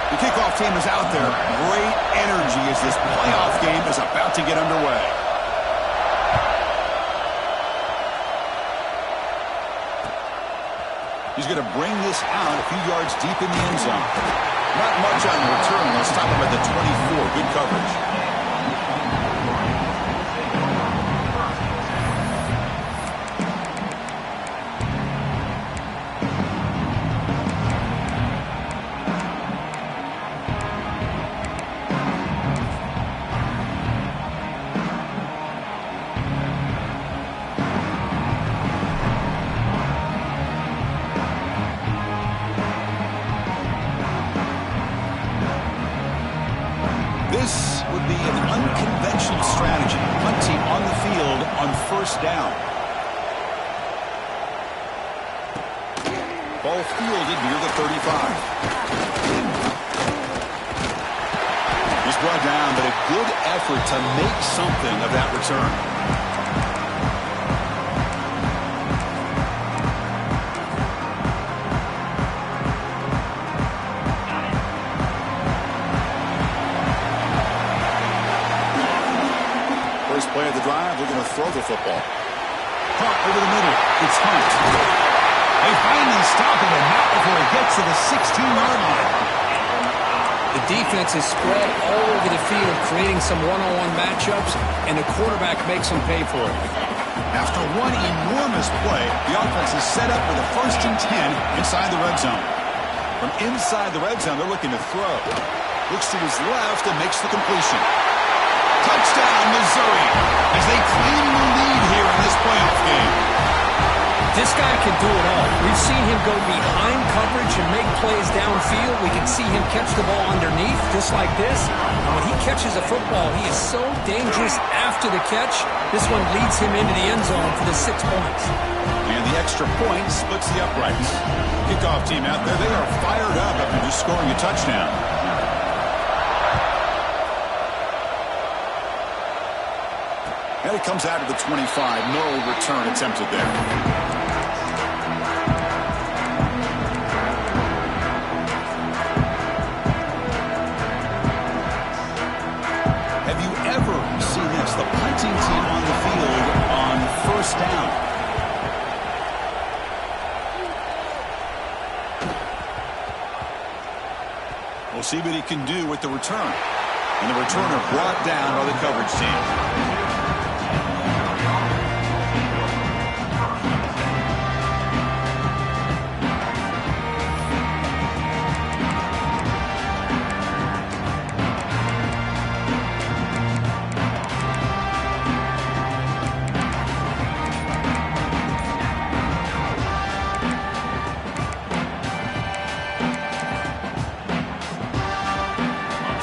The kickoff team is out there. Great energy as this playoff game is about to get underway. He's going to bring this out a few yards deep in the end zone. Not much on the return. Let's stop him at the 24. Good coverage. This would be an unconventional strategy. Hunting on the field on first down. Ball fielded near the 35. He's brought down, but a good effort to make something of that return. First play of the drive, they're going to throw the football. Caught over the middle. It's Hunt. They finally stop him, and not before he gets to the 16-yard line. The defense is spread all over the field, creating some one-on-one matchups, and the quarterback makes them pay for it. After one enormous play, the offense is set up with a 1st and 10 inside the red zone. From inside the red zone, they're looking to throw. Looks to his left and makes the completion. Touchdown, Missouri, as they claim the lead here in this playoff game. This guy can do it all. We've seen him go behind coverage and make plays downfield. We can see him catch the ball underneath, just like this. And when he catches a football, he is so dangerous after the catch. This one leads him into the end zone for the 6 points. And the extra point splits the uprights. Kickoff team out there, they are fired up after just scoring a touchdown. And it comes out of the 25. No return attempted there. Have you ever seen this? The punting team on the field on first down. We'll see what he can do with the return. And the returner brought down by the coverage team.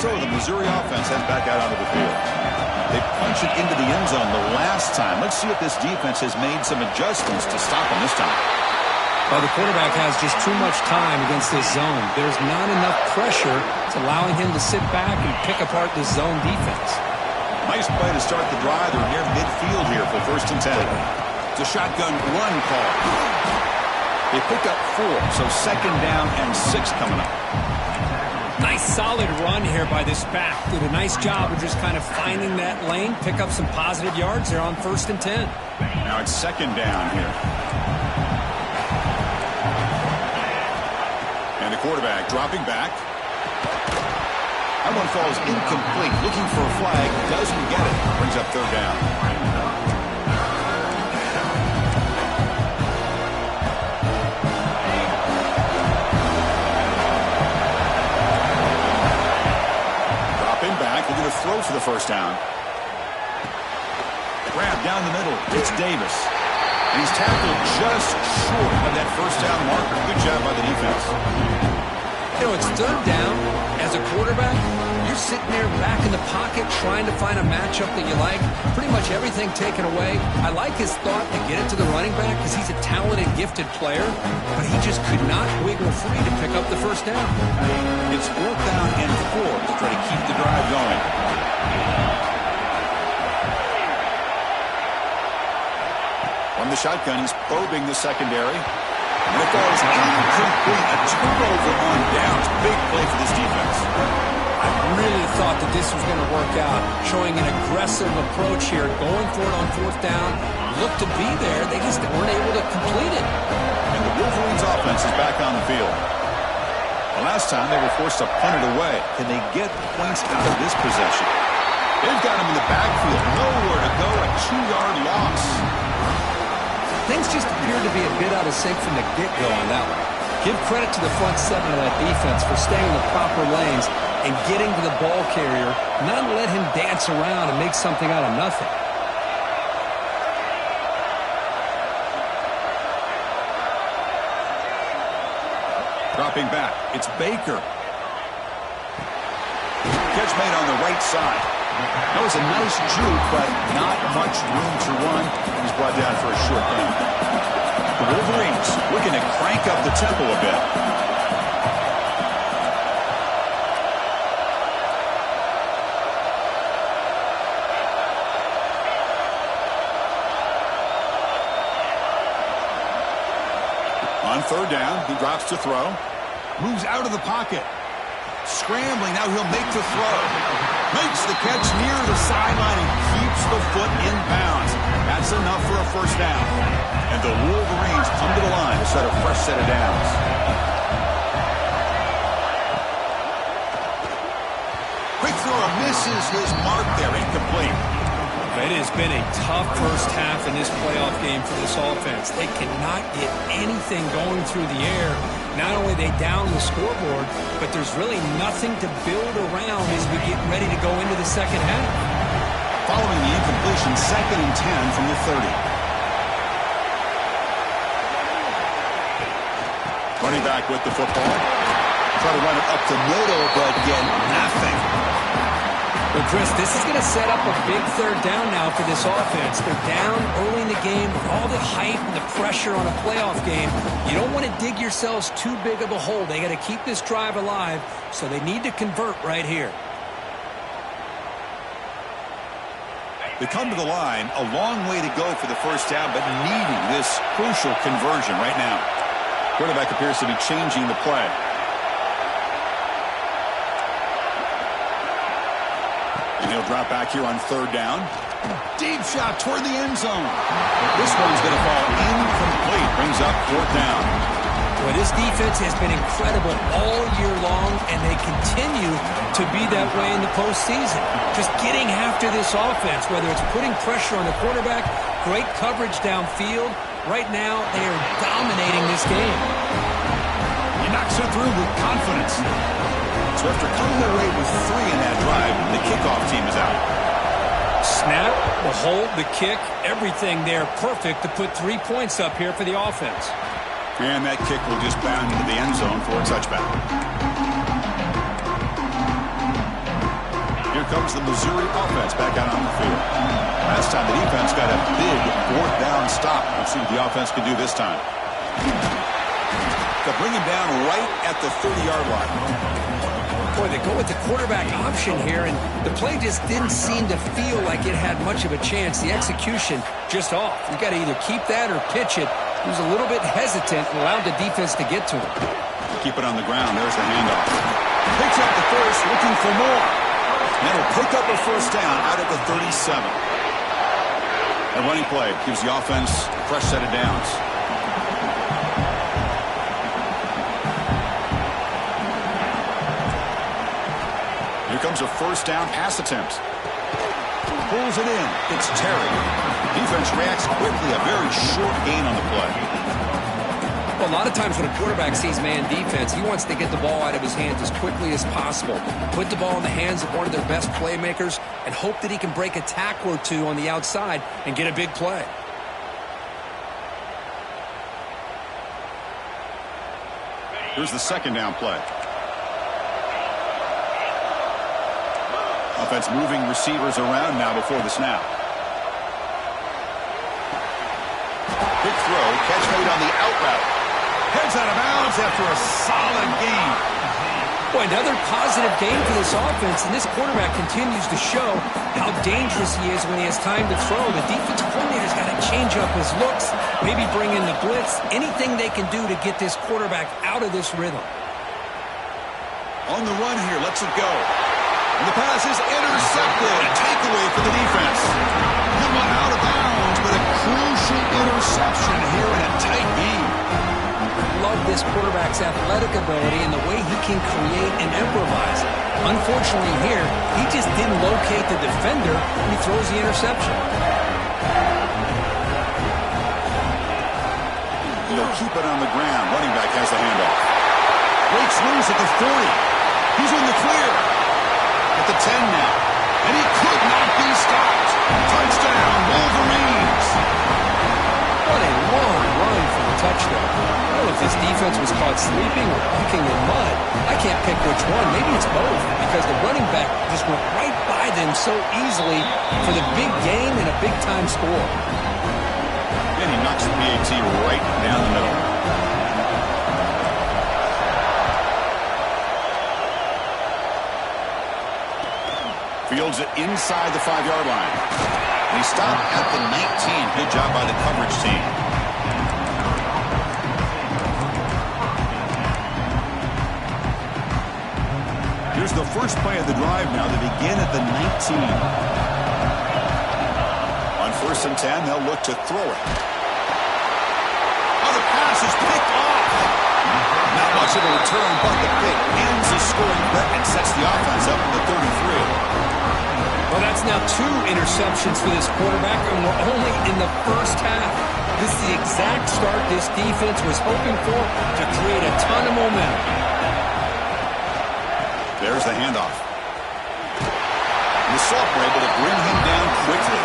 So the Missouri offense heads back out onto the field. They punch it into the end zone the last time. Let's see if this defense has made some adjustments to stop them this time. Well, the quarterback has just too much time against this zone. There's not enough pressure. It's allowing him to sit back and pick apart this zone defense. Nice play to start the drive. They're near midfield here for 1st and 10. It's a shotgun run call. They pick up 4, so 2nd down and 6 coming up. Nice solid run here by this back. Did a nice job of just kind of finding that lane, pick up some positive yards. They're on 1st and 10. Now it's 2nd down here. And the quarterback dropping back. That one falls incomplete. Looking for a flag. Doesn't get it. Brings up 3rd down. Back. They're going to throw for the 1st down. Grab down the middle. It's Davis. And he's tackled just short of that 1st down marker. Good job by the defense. You know, it's 3rd down. As a quarterback, you're sitting there back in the pocket trying to find a matchup that you like. Pretty much everything taken away. I like his thought to get it to the running back because he's a talented, gifted player. But he just could not wiggle free to pick up the 1st down. It's 4th down and 4 to try to keep the drive going. From the shotgun, he's probing the secondary. And the ball is incomplete. A turnover on downs. Big play for this defense. I really thought that this was going to work out, showing an aggressive approach here, going for it on fourth down. Looked to be there. They just weren't able to complete it. And the Wolverines offense is back on the field. The last time they were forced to punt it away. Can they get points out of this possession? They've got him in the backfield. Nowhere to go. A 2-yard loss. Things just appeared to be a bit out of sync from the get-go on that one. Give credit to the front seven of that defense for staying in the proper lanes and getting to the ball carrier, not let him dance around and make something out of nothing. Dropping back, it's Baker. Catch made on the right side. That was a nice juke, but not much room to run. He's brought down for a short gain. The Wolverines looking to crank up the tempo a bit. On third down, he drops to throw. Moves out of the pocket. Scrambling, now he'll make the throw. Makes the catch near the sideline and keeps the foot in bounds. That's enough for a first down. And the Wolverines come to the line to set a fresh set of downs. Quick throw misses his mark there, incomplete. It has been a tough first half in this playoff game for this offense. They cannot get anything going through the air. Not only are they down the scoreboard, but there's really nothing to build around as we get ready to go into the second half. Following the incompletion, 2nd and 10 from the 30. Running back with the football. Try to run it up the middle, but get nothing. Well, Chris, this is going to set up a big third down now for this offense. They're down early in the game with all the hype and the pressure on a playoff game. You don't want to dig yourselves too big of a hole. They got to keep this drive alive, so they need to convert right here. They come to the line, a long way to go for the first down, but needing this crucial conversion right now. Quarterback appears to be changing the play. And he'll drop back here on third down. Deep shot toward the end zone. This one's going to fall incomplete. Brings up fourth down. Well, this defense has been incredible all year long, and they continue to be that way in the postseason. Just getting after this offense, whether it's putting pressure on the quarterback, great coverage downfield. Right now, they are dominating this game. He knocks it through with confidence. So after coming away with 3 in that drive, the kickoff team is out. Snap, the hold, the kick, everything there perfect to put 3 points up here for the offense. And that kick will just bound into the end zone for a touchback. Here comes the Missouri offense back out on the field. Last time the defense got a big fourth down stop. Let's see what the offense can do this time. To bring him down right at the 30-yard line. Boy, they go with the quarterback option here, and the play just didn't seem to feel like it had much of a chance. The execution just off. You got to either keep that or pitch it. He was a little bit hesitant and allowed the defense to get to him. Keep it on the ground. There's the handoff. Picks up the first, looking for more. And it'll pick up a first down out of the 37. A running play gives the offense a fresh set of downs. Here comes a first down pass attempt. Pulls it in. It's Terry. Defense reacts quickly. A very short gain on the play. Well, a lot of times when a quarterback sees man defense, he wants to get the ball out of his hands as quickly as possible. Put the ball in the hands of one of their best playmakers and hope that he can break a tackle or two on the outside and get a big play. Here's the second down play. Offense moving receivers around now before the snap. Big throw, catch made on the out route. Heads out of bounds after a solid gain. Boy, another positive game for this offense, and this quarterback continues to show how dangerous he is when he has time to throw. The defensive coordinator's got to change up his looks, Maybe bring in the blitz. Anything they can do to get this quarterback out of this rhythm. On the run here, lets it go. And the pass is intercepted. A takeaway for the defense. He went out of bounds, but a crucial interception here in a tight game. Love this quarterback's athletic ability and the way he can create and improvise. Unfortunately here, he just didn't locate the defender when he throws the interception. He'll keep it on the ground. Running back has the handoff. Breaks loose at the 40. He's in the clear. At the 10 now. And he could not be stopped. Touchdown, Wolverines. What a long run for the touchdown. I don't know if this defense was caught sleeping or walking in mud. I can't pick which one. Maybe it's both, because the running back just went right by them so easily for the big gain and a big-time score. And he knocks the PAT right down the middle. Fields it inside the 5-yard line. And he stopped at the 19. Good job by the coverage team. Here's the first play of the drive now. They begin at the 19. On 1st and 10, they'll look to throw it. Oh, the pass is picked off. Not much of a return, but the pick ends the scoring threat and sets the offense up in the 33. Well, that's now 2 interceptions for this quarterback, and we're only in the first half. This is the exact start this defense was hoping for to create a ton of momentum. There's the handoff. And the Soft were able to bring him down quickly.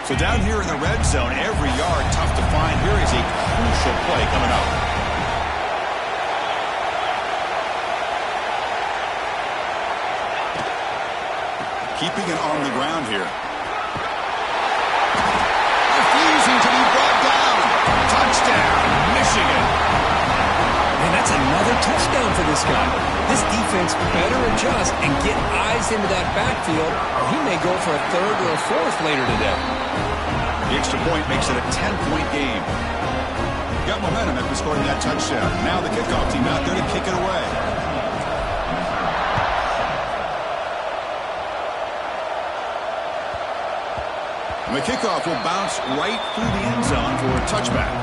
So down here in the red zone, every yard tough to find. Here is a crucial play coming up. Keeping it on the ground here. Refusing to be brought down. Touchdown, Michigan. And that's another touchdown for this guy. This defense better adjust and get eyes into that backfield, or he may go for a 3rd or a 4th later today. The extra point makes it a 10-point game. Got momentum after scoring that touchdown. Now the kickoff team out there to kick it away. And the kickoff will bounce right through the end zone for a touchback.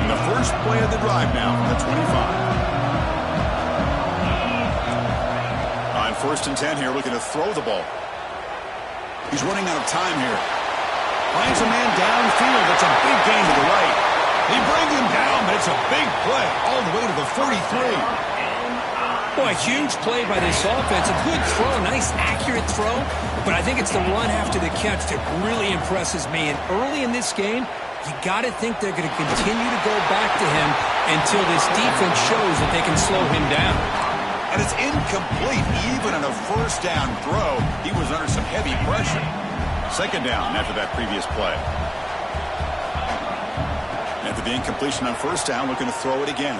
And the first play of the drive now from the 25. On 1st and 10 here, looking to throw the ball. He's running out of time here. Finds a man downfield. That's a big gain to the right. They bring him down, but it's a big play all the way to the 33. Boy, huge play by this offense. A good throw, nice accurate throw. But I think it's the run after the catch that really impresses me. And early in this game, you got to think they're going to continue to go back to him until this defense shows that they can slow him down. And it's incomplete. Even in a first down throw, he was under some heavy pressure. 2nd down after that previous play. After the incompletion on 1st down, looking to throw it again.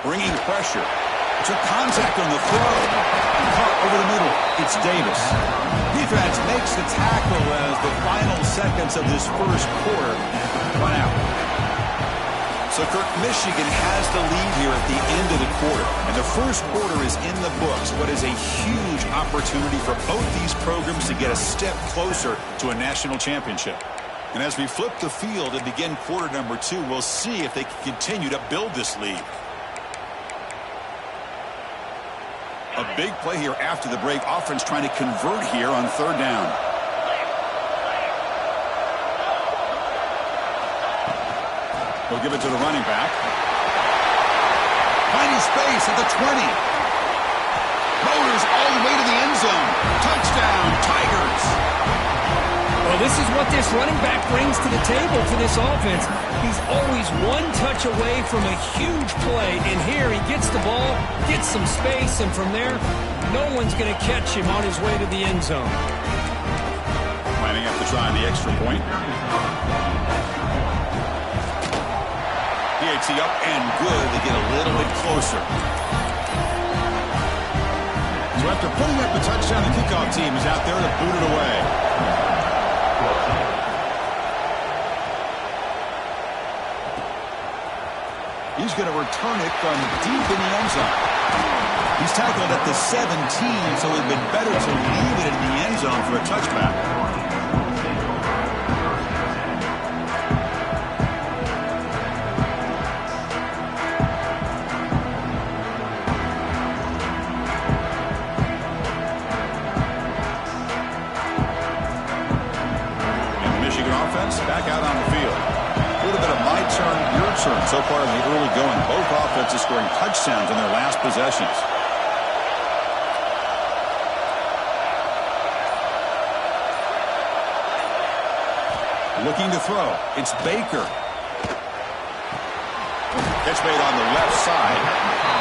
Bringing pressure. Took contact on the throw. Caught over the middle. It's Davis. Defense makes the tackle as the final seconds of this first quarter run out. So, Kirk, Michigan has the lead here at the end of the quarter. And the first quarter is in the books. What is a huge opportunity for both these programs to get a step closer to a national championship. And as we flip the field and begin quarter number 2, we'll see if they can continue to build this lead. A big play here after the break. Offense trying to convert here on 3rd down. They'll give it to the running back. Finding space at the 20. Motors all the way to the end zone. Touchdown, Tigers. Well, this is what this running back brings to the table for this offense. He's always one touch away from a huge play, and here he gets the ball, gets some space, and from there, no one's going to catch him on his way to the end zone. Lining up to try on the extra point. PAT up and good. They get a little bit closer. So after putting up a touchdown, the kickoff team is out there to boot it away. He's going to return it from deep in the end zone. He's tackled at the 17, so it would have been better to leave it in the end zone for a touchback. And the Michigan offense back out on the field. A little bit of my turn, your turn so far in the early going. Both offenses scoring touchdowns in their last possessions. Looking to throw. It's Baker. Catch made on the left side.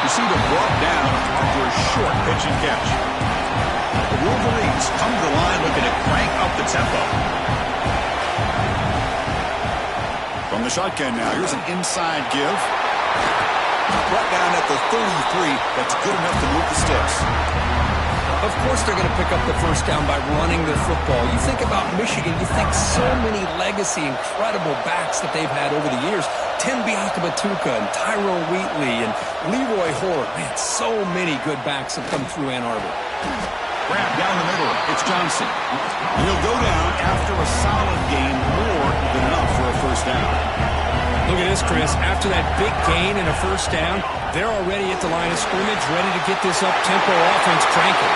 Receiver brought down after a short pitch and catch. The Wolverines come to the line looking to crank up the tempo. From the shotgun now, here's an inside give. Brought down at the 33. That's good enough to move the sticks. Of course they're going to pick up the first down by running the football. You think about Michigan, you think so many legacy, incredible backs that they've had over the years. Tim Biakabatuka and Tyrone Wheatley and Leroy Horde. Man, so many good backs have come through Ann Arbor. Grab down the middle. It's Johnson. He'll go down after a solid game, more than enough for a first down. Look at this, Chris. After that big gain and a first down, they're already at the line of scrimmage, ready to get this up-tempo offense cranking.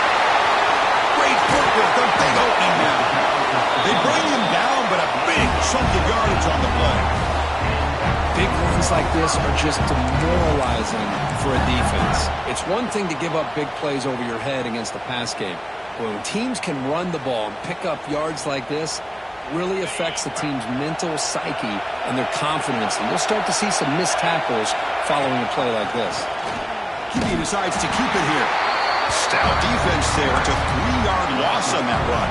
Great footwork, a big opening now. They bring him down, but a big chunk of yardage on the play. Big runs like this are just demoralizing for a defense. It's one thing to give up big plays over your head against the pass game. When teams can run the ball and pick up yards like this, really affects the team's mental psyche and their confidence. And you'll start to see some missed tackles following a play like this. He decides to keep it here. Stout defense there. It's a 3-yard loss on that run.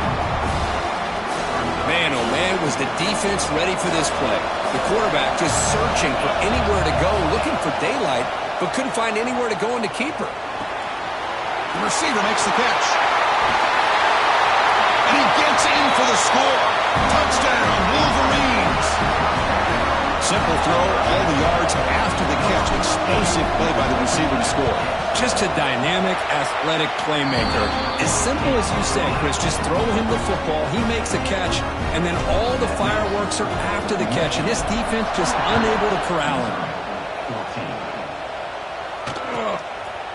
Man, oh man, was the defense ready for this play. The quarterback just searching for anywhere to go, looking for daylight, but couldn't find anywhere to go in the keeper. The receiver makes the catch. And he gets in for the score. Touchdown, Wolverines. Simple throw, all the yards after the catch. Explosive play by the receiver to score. Just a dynamic, athletic playmaker. As simple as you said, Chris, just throw him the football, he makes a catch, and then all the fireworks are after the catch. And this defense just unable to corral him.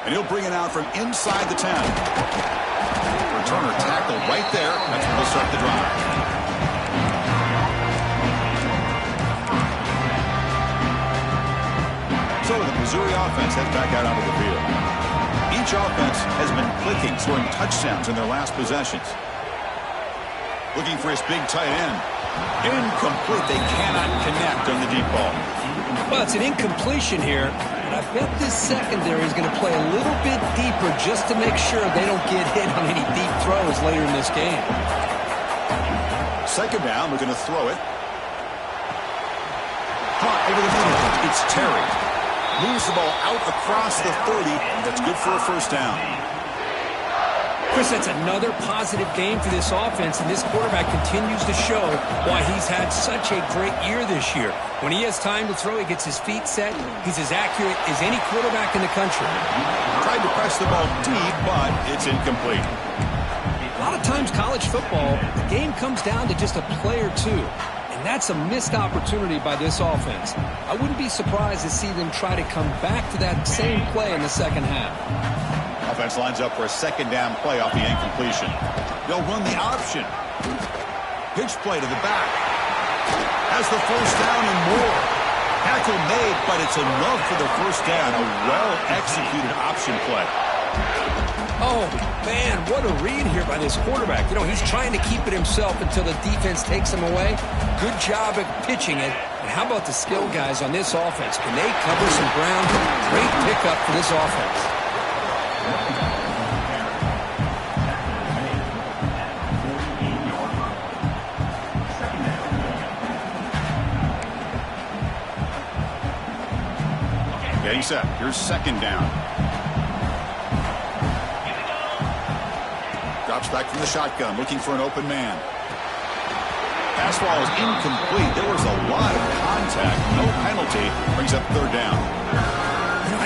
And he'll bring it out from inside the 10. Returner tackled right there. That's where they'll start the drive. So the Missouri offense heads back out onto the field. Each offense has been clicking, scoring touchdowns in their last possessions. Looking for his big tight end. Incomplete. They cannot connect on the deep ball. Well, it's an incompletion here. And I bet this secondary is going to play a little bit deeper just to make sure they don't get hit on any deep throws later in this game. Second down, we're going to throw it. Caught over the middle. It's Terry. Moves the ball out across the 30. That's good for a first down. Chris, that's another positive game for this offense, and this quarterback continues to show why he's had such a great year this year. When he has time to throw, he gets his feet set. He's as accurate as any quarterback in the country. Tried to press the ball deep, but it's incomplete. A lot of times college football, the game comes down to just a play or two. And that's a missed opportunity by this offense. I wouldn't be surprised to see them try to come back to that same play in the second half. Offense lines up for a second down play off the incompletion. They'll run the option. Pitch play to the back. Has the first down and more. Tackle made, but it's enough for the first down. A well-executed option play. Oh, man, what a read here by this quarterback. You know, he's trying to keep it himself until the defense takes him away. Good job at pitching it. And how about the skill guys on this offense? Can they cover some ground? Great pickup for this offense. Getting set. Here's second down. Drops back from the shotgun, looking for an open man. Pass ball is incomplete. There was a lot of contact. No penalty. Brings up third down.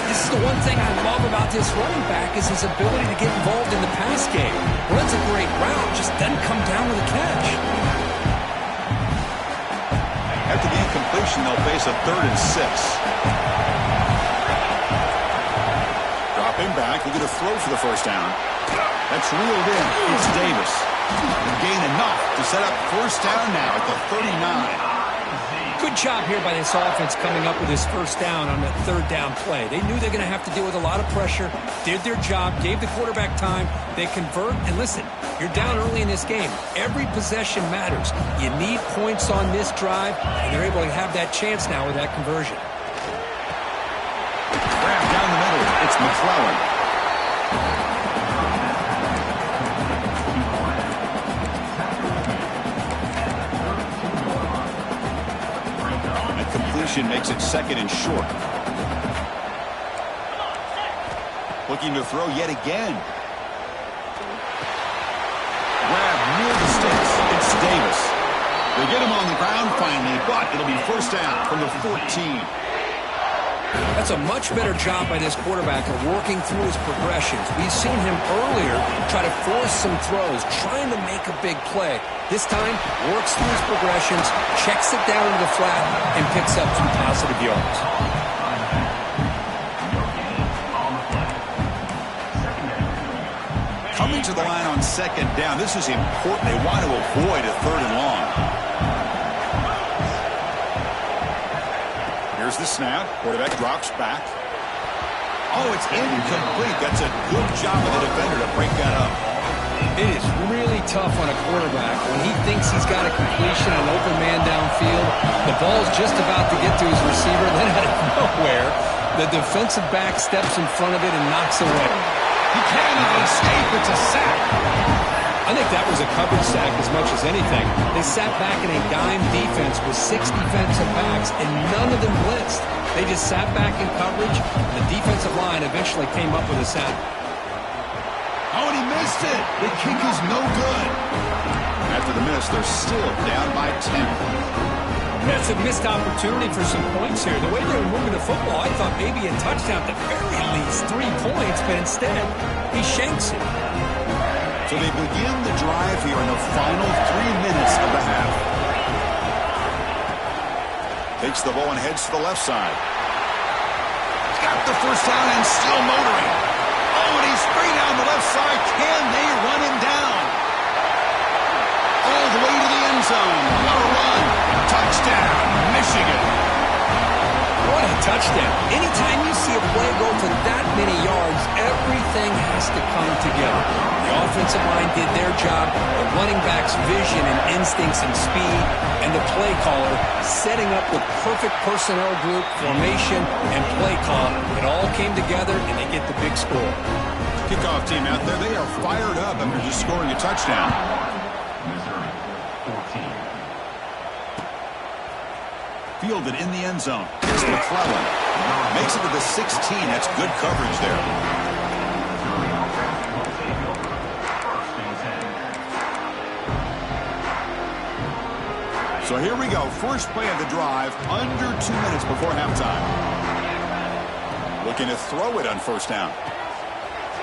This is the one thing I love about this running back is his ability to get involved in the pass game. Runs a great route, just doesn't come down with a catch. After the incompletion, they'll face a 3rd and 6. Dropping back, looking to throw for the first down. That's reeled in. It's Davis. They gain enough to set up first down now at the 39. Good job here by this offense coming up with his first down on the 3rd down play. They knew they're going to have to deal with a lot of pressure, did their job, gave the quarterback time. They convert, and listen, you're down early in this game. Every possession matters. You need points on this drive, and they're able to have that chance now with that conversion. Grab down the middle. It's McClellan. Makes it 2nd and short. Looking to throw yet again. Grab near the sticks. It's Davis. They get him on the ground finally, but it'll be first down from the 14. That's a much better job by this quarterback of working through his progressions. We've seen him earlier try to force some throws, trying to make a big play. This time, works through his progressions, checks it down into the flat, and picks up some positive yards. Coming to the line on second down, this is important. They want to avoid a 3rd and long. Here's the snap. Quarterback drops back. Oh, it's incomplete. That's a good job of the defender to break that up. It is really tough on a quarterback when he thinks he's got a completion, an open man downfield. The ball's just about to get to his receiver. Then out of nowhere, the defensive back steps in front of it and knocks away. He cannot escape. It's a sack. I think that was a coverage sack as much as anything. They sat back in a dime defense with 6 defensive backs, and none of them blitzed. They just sat back in coverage. The defensive line eventually came up with a sack. Oh, and he missed it. The kick is no good. After the miss, they're still down by 10. That's a missed opportunity for some points here. The way they were moving the football, I thought maybe a touchdown, at the very least 3 points, but instead, he shanks it. So they begin the drive here in the final 3 minutes of the half. Takes the ball and heads to the left side. Got the first down and still motoring. Oh, and he's straight down the left side. Can they run him down? All the way to the end zone. What a run. Touchdown, Michigan. What a touchdown. Anytime you see a play go for that many yards, everything has to come together. The offensive line did their job, the running back's vision and instincts and speed, and the play caller setting up the perfect personnel group, formation, and play call. It all came together, and they get the big score. Kickoff team out there, they are fired up after just scoring a touchdown. Fielded in the end zone. Here's McClellan. Makes it to the 16. That's good coverage there. So here we go. First play of the drive, under 2 minutes before halftime. Looking to throw it on first down.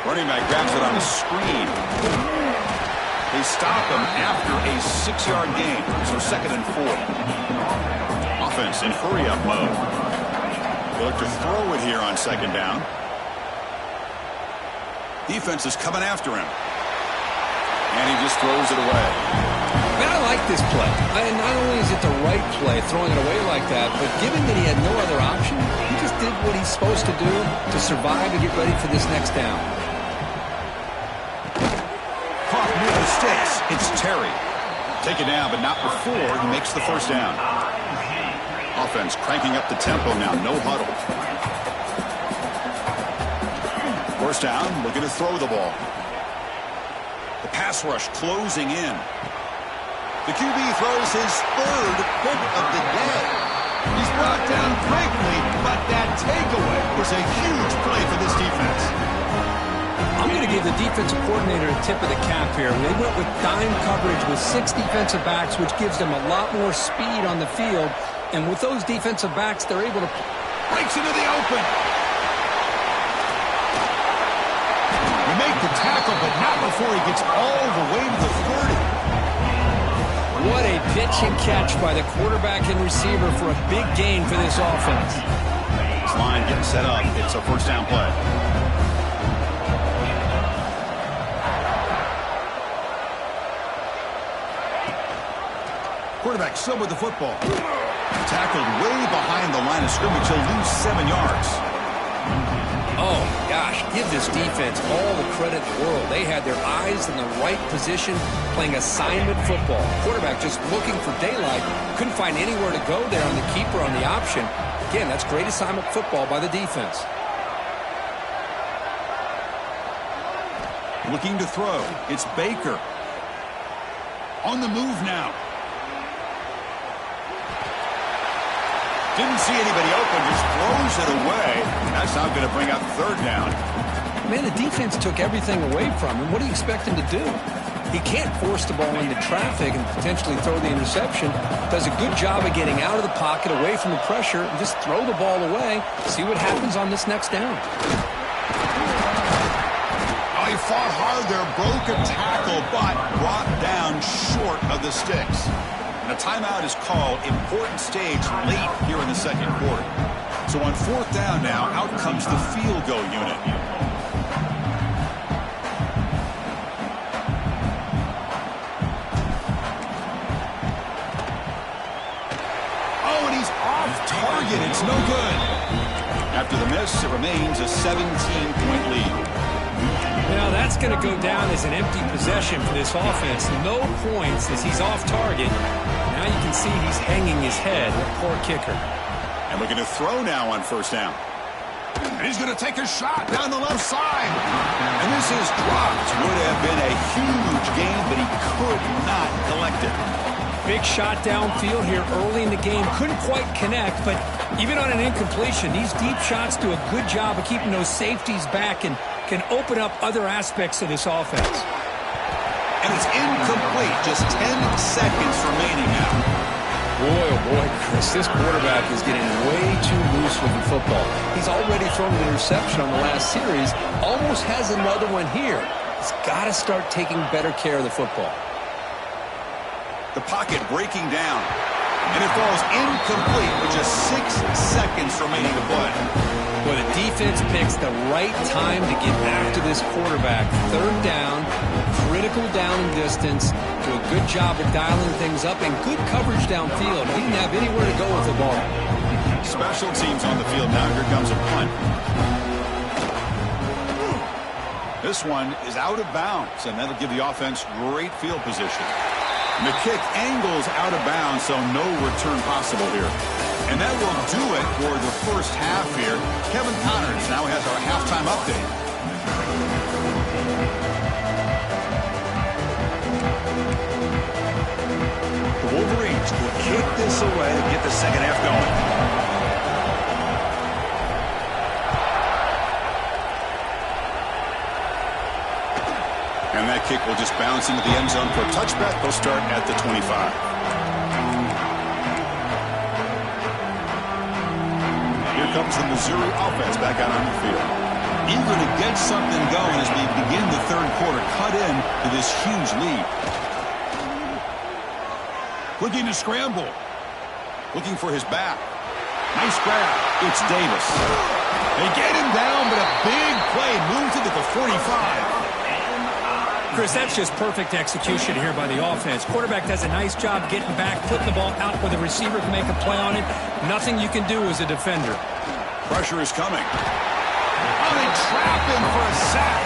Running back grabs it on the screen. They stop him after a 6-yard gain. So 2nd and 4. Offense in hurry-up mode. They look to throw it here on 2nd down. Defense is coming after him. And he just throws it away. Man, I like this play. Not only is it the right play, throwing it away like that, but given that he had no other option, he just did what he's supposed to do to survive and get ready for this next down. Caught near the sticks. It's Terry. Take it down, but not before he makes the first down. Offense cranking up the tempo now. No huddle. First down, looking to throw the ball. The pass rush closing in. The QB throws his 3rd pick of the day. He's brought down quickly, but that takeaway was a huge play for this defense. I'm going to give the defensive coordinator a tip of the cap here. They went with dime coverage with 6 defensive backs, which gives them a lot more speed on the field. And with those defensive backs, they're able to... Breaks into the open. You make the tackle, but not before he gets all the way to the 30. What a pitch and catch by the quarterback and receiver for a big gain for this offense. This line getting set up. It's a first down play. Quarterback still with the football. Tackled way behind the line of scrimmage. He'll lose 7 yards. Oh, gosh, give this defense all the credit in the world. They had their eyes in the right position, playing assignment football. Quarterback just looking for daylight. Couldn't find anywhere to go there on the keeper on the option. Again, that's great assignment football by the defense. Looking to throw. It's Baker. On the move now. Didn't see anybody open, just throws it away. That's not going to bring up third down. Man, the defense took everything away from him. What do you expect him to do? He can't force the ball into traffic and potentially throw the interception. Does a good job of getting out of the pocket, away from the pressure, and just throw the ball away. See what happens on this next down. Oh, he fought hard there, broke a tackle, but brought down short of the sticks. And a timeout is called. Important stage late here in the second quarter. So on fourth down now, out comes the field goal unit. Oh, and he's off target. It's no good. After the miss, it remains a 17-point lead. Now that's going to go down as an empty possession for this offense. No points as he's off target. Now you can see he's hanging his head. Poor kicker. And we're going to throw now on first down. And he's going to take a shot down the left side. And this is dropped. Would have been a huge gain, but he could not collect it. Big shot downfield here early in the game. Couldn't quite connect, but even on an incompletion, these deep shots do a good job of keeping those safeties back and can open up other aspects of this offense. And it's incomplete. Just 10 seconds remaining now. Boy, oh boy, Chris, this quarterback is getting way too loose with the football. He's already thrown an interception on the last series. Almost has another one here. He's got to start taking better care of the football. The pocket breaking down. And it falls incomplete with just 6 seconds remaining to play. Well, the defense picks the right time to get after this quarterback. Third down, critical down and distance. Do a good job of dialing things up and good coverage downfield. He didn't have anywhere to go with the ball. Special teams on the field now. Here comes a punt. This one is out of bounds, and that'll give the offense great field position. And the kick angles out of bounds, so no return possible here. And that will do it for the first half here. Kevin Connors now has our halftime update. The Wolverines will kick this away to get the second half going. And that kick will just bounce into the end zone for a touchback. They'll start at the 25. Here comes the Missouri offense back out on the field. Eager to get something going as we begin the third quarter. Cut in to this huge lead. Looking to scramble. Looking for his back. Nice grab. It's Davis. They get him down, but a big play moves it to the 45. Chris, that's just perfect execution here by the offense. Quarterback does a nice job getting back, putting the ball out where the receiver can make a play on it. Nothing you can do as a defender. Pressure is coming. Oh, they trap him for a sack.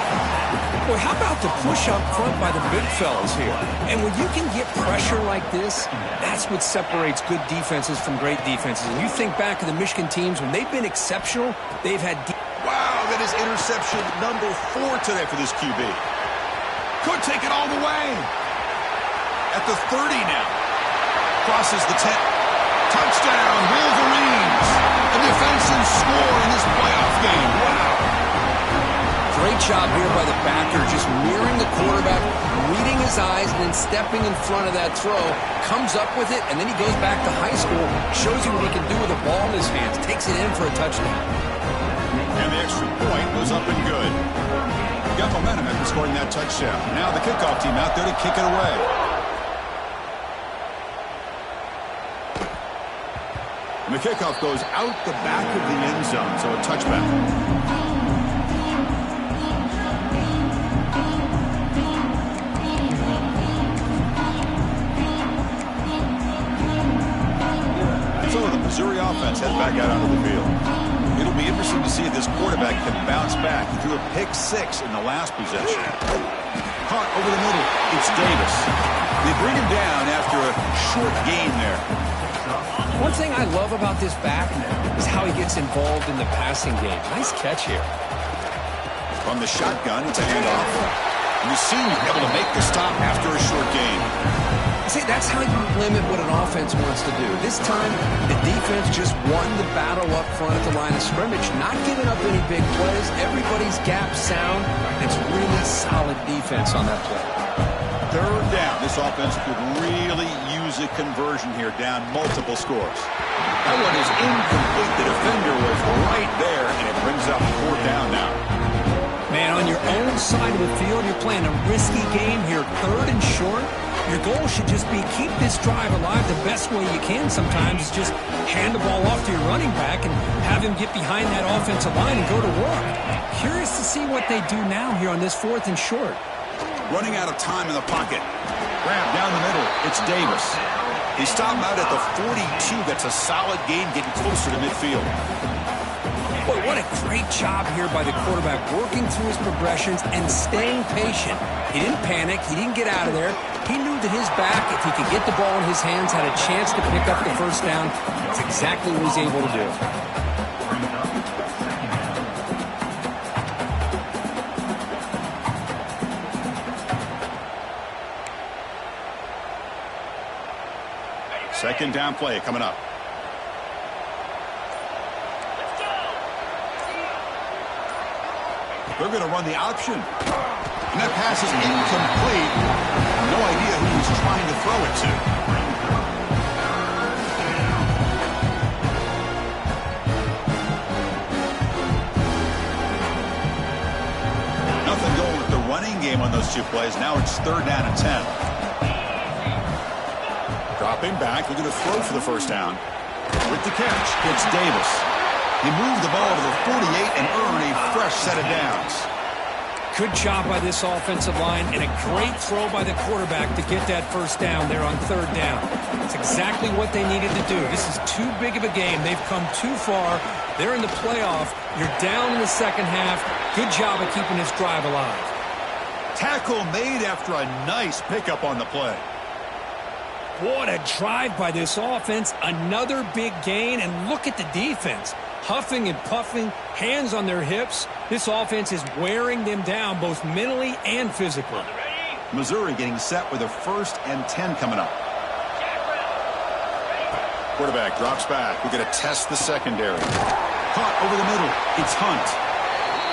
Boy, how about the push up front by the big fellas here? And when you can get pressure like this, that's what separates good defenses from great defenses. And you think back to the Michigan teams, when they've been exceptional, they've had... Wow, that is interception number 4 today for this QB. Could take it all the way. At the 30 now. Crosses the 10. Touchdown, Wolverines. A defensive score in this playoff game. Wow. Great job here by the backer, just mirroring the quarterback, reading his eyes, and then stepping in front of that throw, comes up with it, and then he goes back to high school, shows you what he can do with a ball in his hands, takes it in for a touchdown. And the extra point was up and good. Got momentum after scoring that touchdown. Now the kickoff team out there to kick it away. And the kickoff goes out the back of the end zone, so a touchback. So the Missouri offense heads back out onto the field. It'll be interesting to see if this quarterback can bounce back. He threw a pick-6 in the last possession. Caught over the middle. It's Davis. They bring him down after a short gain there. One thing I love about this back is how he gets involved in the passing game. Nice catch here. From the shotgun, it's a handoff. And the senior able to make the stop after a short gain. See, that's how you limit what an offense wants to do. This time, the defense just won the battle up front at the line of scrimmage, not giving up any big plays. Everybody's gap sound. It's really solid defense on that play. Third down. This offense could really use a conversion here, down multiple scores. That one is incomplete. The defender was right there, and it brings up fourth down now. Man, on your own side of the field, you're playing a risky game here. Third and short. Your goal should just be keep this drive alive the best way you can sometimes is just hand the ball off to your running back and have him get behind that offensive line and go to work. Curious to see what they do now here on this fourth and short. Running out of time in the pocket. Grab down the middle. It's Davis. He stopped out at the 42. That's a solid gain, getting closer to midfield. Boy, what a great job here by the quarterback, working through his progressions and staying patient. He didn't panic. He didn't get out of there. He knew that his back, if he could get the ball in his hands, had a chance to pick up the first down. That's exactly what he's able to do. Second down play coming up. They're going to run the option. And that pass is incomplete. No idea who he's trying to throw it to. Nothing going with the running game on those two plays. Now it's third down and 10. Dropping back, looking to throw for the first down. With the catch, it's Davis. He moved the ball to the 48 and earned a fresh set of downs. Good job by this offensive line and a great throw by the quarterback to get that first down there on third down. It's exactly what they needed to do. This is too big of a game. They've come too far. They're in the playoff. You're down in the second half. Good job of keeping this drive alive. Tackle made after a nice pickup on the play. What a drive by this offense. Another big gain, and look at the defense. Huffing and puffing, hands on their hips. This offense is wearing them down both mentally and physically. Missouri getting set with a first and 10 coming up. Quarterback drops back. We're going to test the secondary. Caught over the middle. It's Hunt.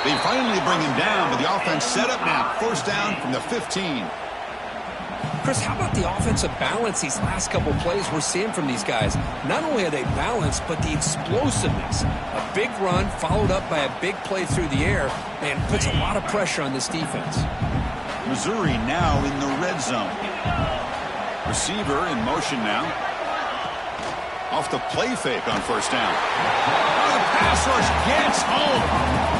They finally bring him down, but the offense set up now. First down from the 15. Chris, how about the offensive balance these last couple plays we're seeing from these guys? Not only are they balanced, but the explosiveness. A big run followed up by a big play through the air, and puts a lot of pressure on this defense. Missouri now in the red zone. Receiver in motion now. Off the play fake on first down. Oh, the pass rush gets home.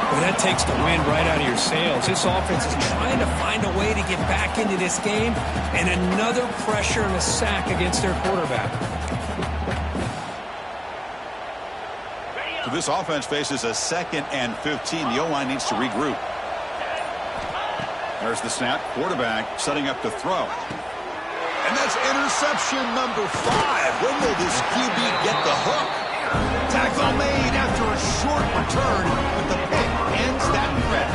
Well, that takes the wind right out of your sails. This offense is trying to find a way to get back into this game, and another pressure and a sack against their quarterback. So this offense faces a second and 15. The O-line needs to regroup. There's the snap. Quarterback setting up to throw. And that's interception number 5. When will this QB get the hook? Tackle made after a short return, but the pick ends that threat.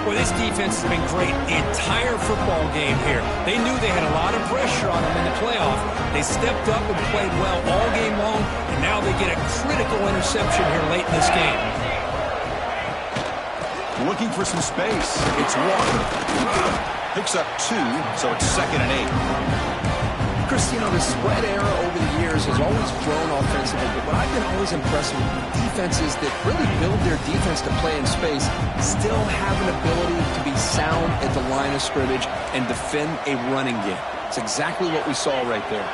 Well, this defense has been great the entire football game here. They knew they had a lot of pressure on them in the playoff. They stepped up and played well all game long, and now they get a critical interception here late in this game. Looking for some space. It's Walker. Picks up 2, so it's 2nd and 8. Chris, you know, the spread era over the years has always grown offensively, but what I've been always impressed with defenses that really build their defense to play in space still have an ability to be sound at the line of scrimmage and defend a running game. It's exactly what we saw right there.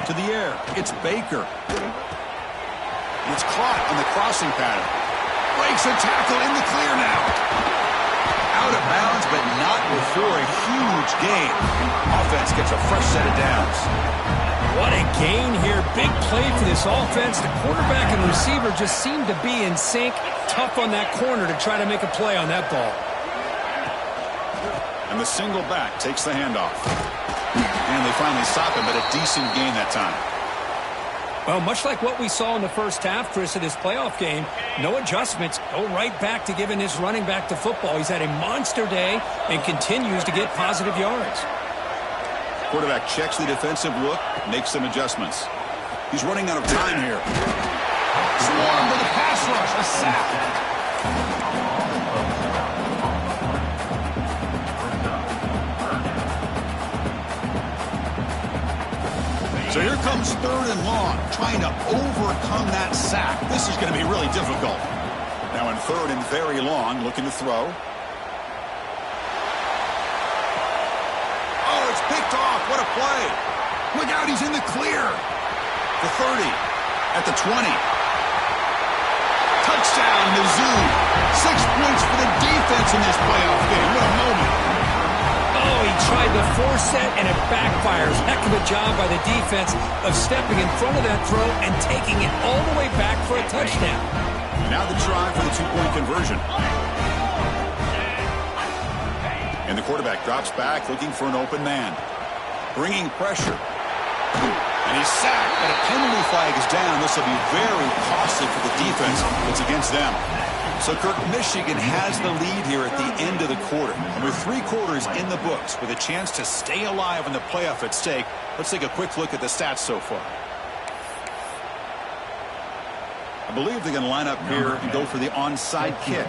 To the air, it's Baker. And it's caught on the crossing pattern. Breaks a tackle in the clear now. Out of bounds, but not before a huge gain. Offense gets a fresh set of downs. What a gain here. Big play for this offense. The quarterback and receiver just seem to be in sync. Tough on that corner to try to make a play on that ball. And the single back takes the handoff. And they finally stop him, but a decent gain that time. Well, much like what we saw in the first half, Chris, of this playoff game, no adjustments. Go right back to giving his running back to football. He's had a monster day and continues to get positive yards. Quarterback checks the defensive look, makes some adjustments. He's running out of time here. Swarmed with a pass rush, a sack. So here comes 3rd and long, trying to overcome that sack. This is going to be really difficult. Now in 3rd and very long, looking to throw. Oh, it's picked off. What a play. Look out, he's in the clear. The 30, at the 20. Touchdown, Mizzou. 6 points for the defense in this playoff game. What a moment. Oh, he tried to force that, and it backfires. Heck of a job by the defense of stepping in front of that throw and taking it all the way back for a touchdown. Now the try for the 2-point conversion. And the quarterback drops back, looking for an open man. Bringing pressure. And he's sacked, but a penalty flag is down. This will be very costly for the defense. It's against them. So, Kirk, Michigan has the lead here at the end of the quarter. And with 3 quarters in the books, with a chance to stay alive in the playoff at stake, let's take a quick look at the stats so far. I believe they're going to line up here and go for the onside kick.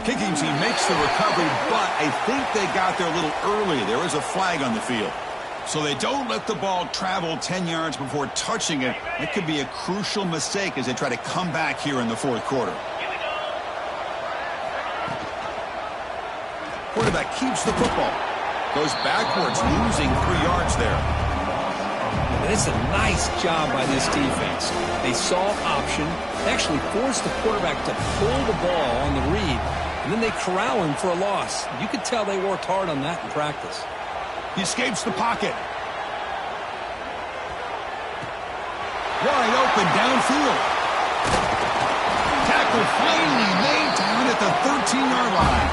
Kicking team makes the recovery, but I think they got there a little early. There is a flag on the field. So they don't let the ball travel 10 yards before touching it. That could be a crucial mistake as they try to come back here in the 4th quarter. Quarterback keeps the football. Goes backwards, losing 3 yards there. And it's a nice job by this defense. They saw option, actually forced the quarterback to pull the ball on the read, and then they corral him for a loss. You could tell they worked hard on that in practice. He escapes the pocket. Wide open downfield. Tackle finally made down at the 13-yard line.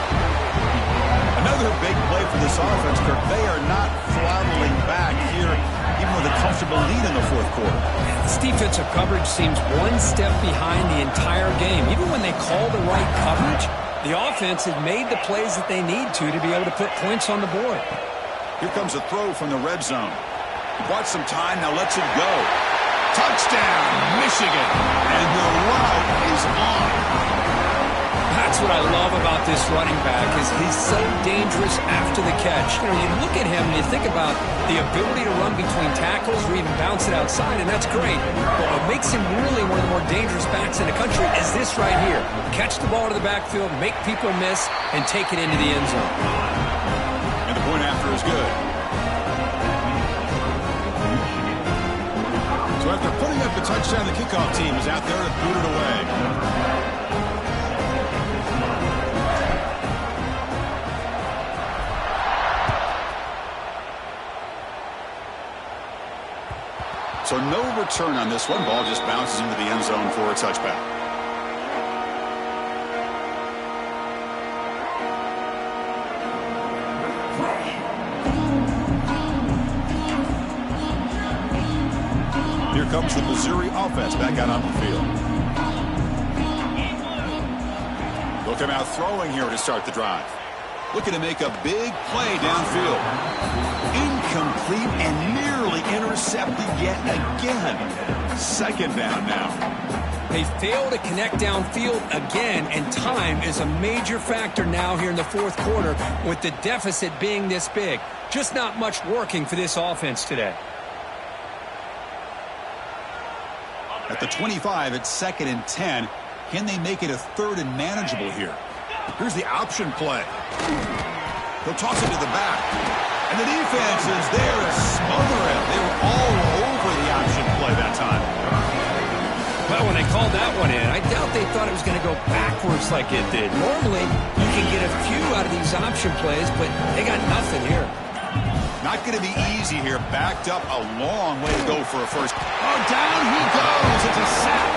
Another big play for this offense, Kirk. They are not throttling back here, even with a comfortable lead in the 4th quarter. This defensive coverage seems one step behind the entire game. Even when they call the right coverage, the offense has made the plays that they need to be able to put points on the board. Here comes a throw from the red zone. He bought some time, now lets it go. Touchdown, Michigan. And the route is on. That's what I love about this running back is he's so dangerous after the catch. You know, you look at him and you think about the ability to run between tackles or even bounce it outside, and that's great. But what makes him really one of the more dangerous backs in the country is this right here. Catch the ball to the backfield, make people miss, and take it into the end zone. And the point after is good. So after putting up the touchdown, the kickoff team is out there to boot it away. So no return on this one. Ball just bounces into the end zone for a touchback. comes the Missouri offense back out on the field. They'll come out throwing here to start the drive. Looking to make a big play downfield. Incomplete and nearly intercepted yet again. Second down now. They fail to connect downfield again, and time is a major factor now here in the fourth quarter with the deficit being this big. Just not much working for this offense today. At the 25, it's 2nd and 10. Can they make it a 3rd and manageable here? Here's the option play. They'll toss it to the back. And the defense is there to smother it. They were all over the option play that time. Well, when they called that one in, I doubt they thought it was going to go backwards like it did. Normally, you can get a few out of these option plays, but they got nothing here. Not going to be easy here. Backed up a long way to go for a first. Oh, down he goes. It's a sack.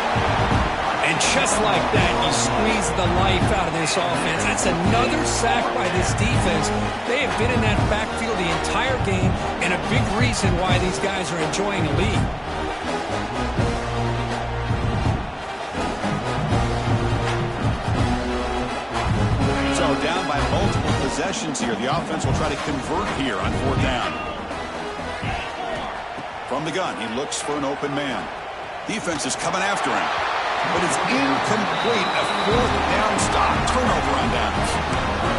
And just like that, you squeeze the life out of this offense. That's another sack by this defense. They have been in that backfield the entire game, and a big reason why these guys are enjoying a lead. So down by multiple possessions here. The offense will try to convert here on 4th down. From the gun, he looks for an open man. Defense is coming after him. But it's incomplete. A 4th down stop. Turnover on downs.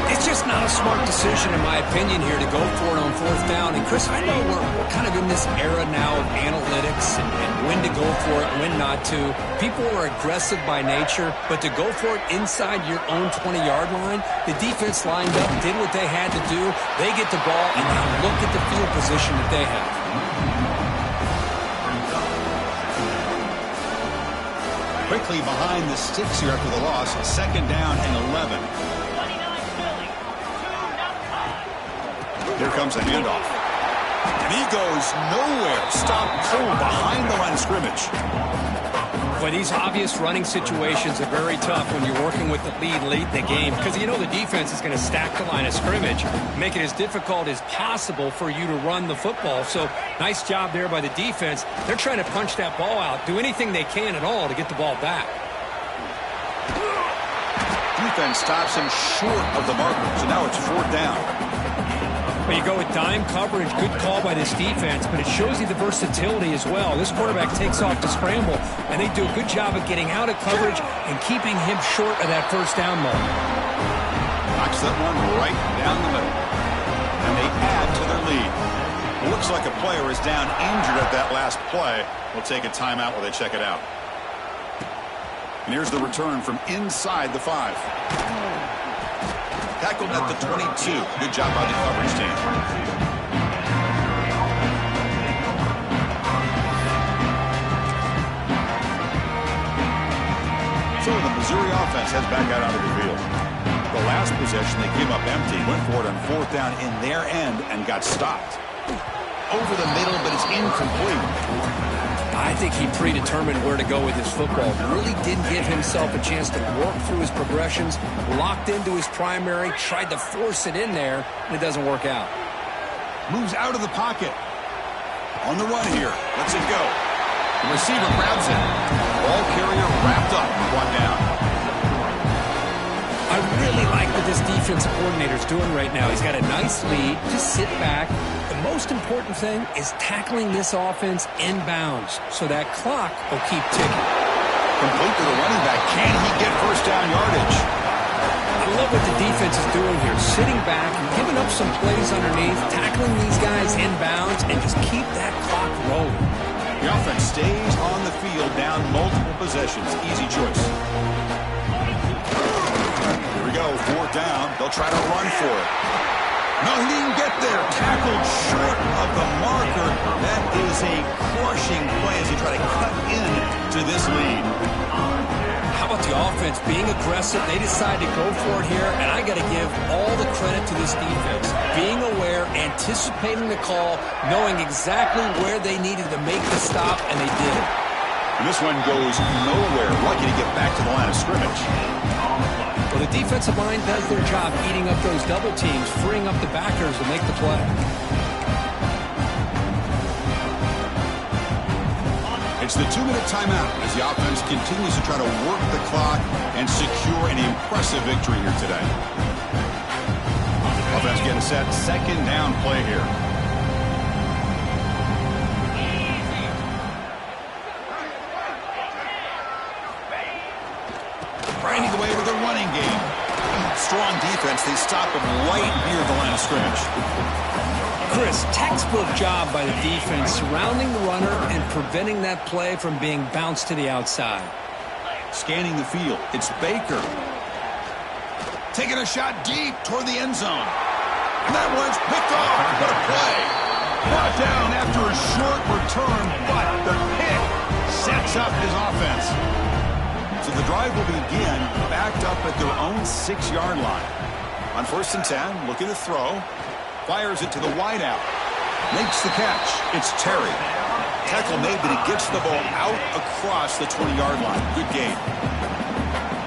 It's just not a smart decision, in my opinion, here to go for it on 4th down. And, Chris, I know we're kind of in this era now of analytics and when to go for it, when not to. People are aggressive by nature, but to go for it inside your own 20-yard line, the defense lined up, did what they had to do. They get the ball, and now look at the field position that they have. Quickly behind the sticks here after the loss. 2nd down and 11. Here comes a handoff. And he goes nowhere. Stopped cold behind the line of scrimmage. Boy, these obvious running situations are very tough when you're working with the lead late in the game because you know the defense is going to stack the line of scrimmage, make it as difficult as possible for you to run the football. So nice job there by the defense. They're trying to punch that ball out, do anything they can at all to get the ball back. Defense stops him short of the marker, so now it's 4th down. Well, you go with dime coverage, good call by this defense, but it shows you the versatility as well. This quarterback takes off to scramble, and they do a good job of getting out of coverage and keeping him short of that 1st down mark. Knocks that one right down the middle. And they add to their lead. It looks like a player is down injured at that last play. We'll take a timeout while they check it out. And here's the return from inside the 5. Tackled at the 22. Good job by the coverage team. So the Missouri offense heads back out onto the field. The last possession, they came up empty. Went for it on 4th down in their end and got stopped. Over the middle, but it's incomplete. I think he predetermined where to go with his football. Really didn't give himself a chance to work through his progressions, locked into his primary, tried to force it in there, and it doesn't work out. Moves out of the pocket. On the run here. Lets it go. The receiver grabs it. Ball carrier wrapped up. Brought down. I really like what this defensive coordinator is doing right now. He's got a nice lead. Just sit back. The most important thing is tackling this offense inbounds so that clock will keep ticking. Complete to the running back. Can he get 1st down yardage? I love what the defense is doing here. Sitting back and giving up some plays underneath, tackling these guys inbounds, and just keep that clock rolling. The offense stays on the field down multiple possessions. Easy choice. Here we go. 4th down. They'll try to run for it. No, he didn't get there. Tackled short of the marker. That is a crushing play as he try to cut into this lead. How about the offense being aggressive? They decide to go for it here, and I got to give all the credit to this defense. Being aware, anticipating the call, knowing exactly where they needed to make the stop, and they did it. And this one goes nowhere. Lucky to get back to the line of scrimmage. Well, the defensive line does their job eating up those double teams, freeing up the backers to make the play. It's the 2-minute timeout as the offense continues to try to work the clock and secure an impressive victory here today. Offense getting set. Second down play here. Grinding away with a running game. Strong defense. They stop him right near the line of scrimmage. Chris, textbook job by the defense surrounding the runner and preventing that play from being bounced to the outside. Scanning the field. It's Baker. Taking a shot deep toward the end zone. And that one's picked off. What a play. Brought down after a short return, but the pick sets up his offense. So the drive will begin backed up at their own 6-yard line. On 1st and 10, looking to throw. Fires it to the wideout. Makes the catch. It's Terry. Tackle made, but he gets the ball out across the 20-yard line. Good gain.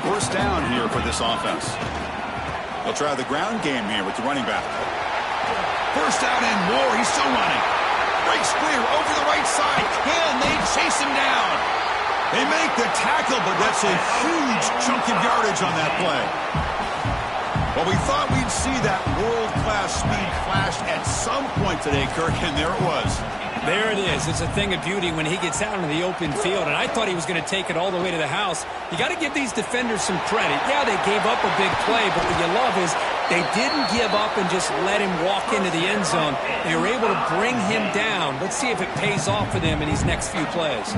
1st down here for this offense. They'll try the ground game here with the running back. 1st down and more. He's still running. Breaks clear over the right side. Can they chase him down? They make the tackle, but that's a huge chunk of yardage on that play. Well, we thought we'd see that world-class speed flash at some point today, Kirk, and there it was. There it is. It's a thing of beauty when he gets out into the open field, and I thought he was going to take it all the way to the house. You got to give these defenders some credit. Yeah, they gave up a big play, but what you love is they didn't give up and just let him walk into the end zone. They were able to bring him down. Let's see if it pays off for them in these next few plays.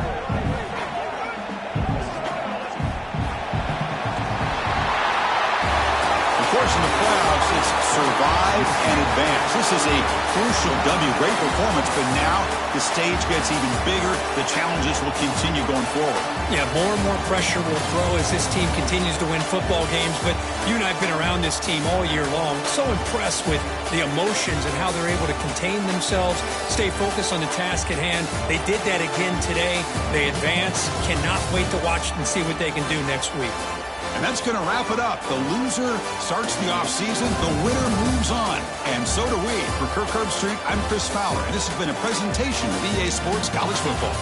Of course, in the playoffs, it's survive and advance. This is a crucial W. Great performance, but now the stage gets even bigger. The challenges will continue going forward. Yeah, more and more pressure will throw as this team continues to win football games, but you and I have been around this team all year long. So impressed with the emotions and how they're able to contain themselves, stay focused on the task at hand. They did that again today. They advance. Cannot wait to watch and see what they can do next week. And that's going to wrap it up. The loser starts the offseason. The winner moves on. And so do we. For Kirk Herbstreit, I'm Chris Fowler. And this has been a presentation of EA Sports College Football.